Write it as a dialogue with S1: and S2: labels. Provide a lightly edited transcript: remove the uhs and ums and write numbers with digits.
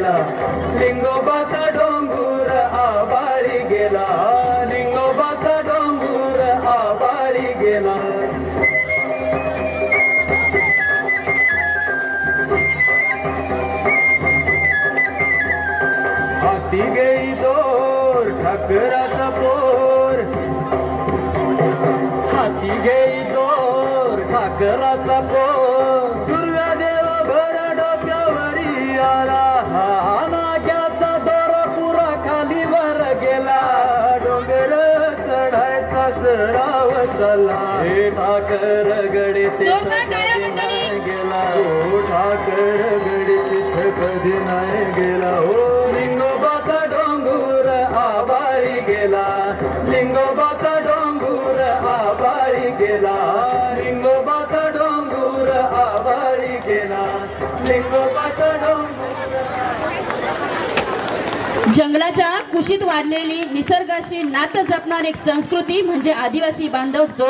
S1: गेला, लिंगोबाचा डोंगर आबाळी गेला, लिंगोबाचा डोंगर आबाळी गेला. हाती गेई दोर ठाकराचा पोर, हाती गेई दोर ठाकराचा पोर. सूर्यदेव भर डोक्यावरी आला, हा नाग्याचा दोर पुरा खाली वर गेला. डोंगर चढायचा सराव चालला, हे ठाकर गडे तिथं कधी नाही गेला, हो ठाकर गडे तिथं कधी नाही गेला. हो लिंगोबाचा डोंगर आबाळी गेला, लिंगोबाचा डोंगर आबाळी गेला, लिंगोबाचा डोंगर आबाळी गेला, लिंगोबाचा डोंगर.
S2: जंगलाच्या कुशीत वाढलेली निसर्गाशी नातं जपणारी एक संस्कृती म्हणजे आदिवासी बांधव.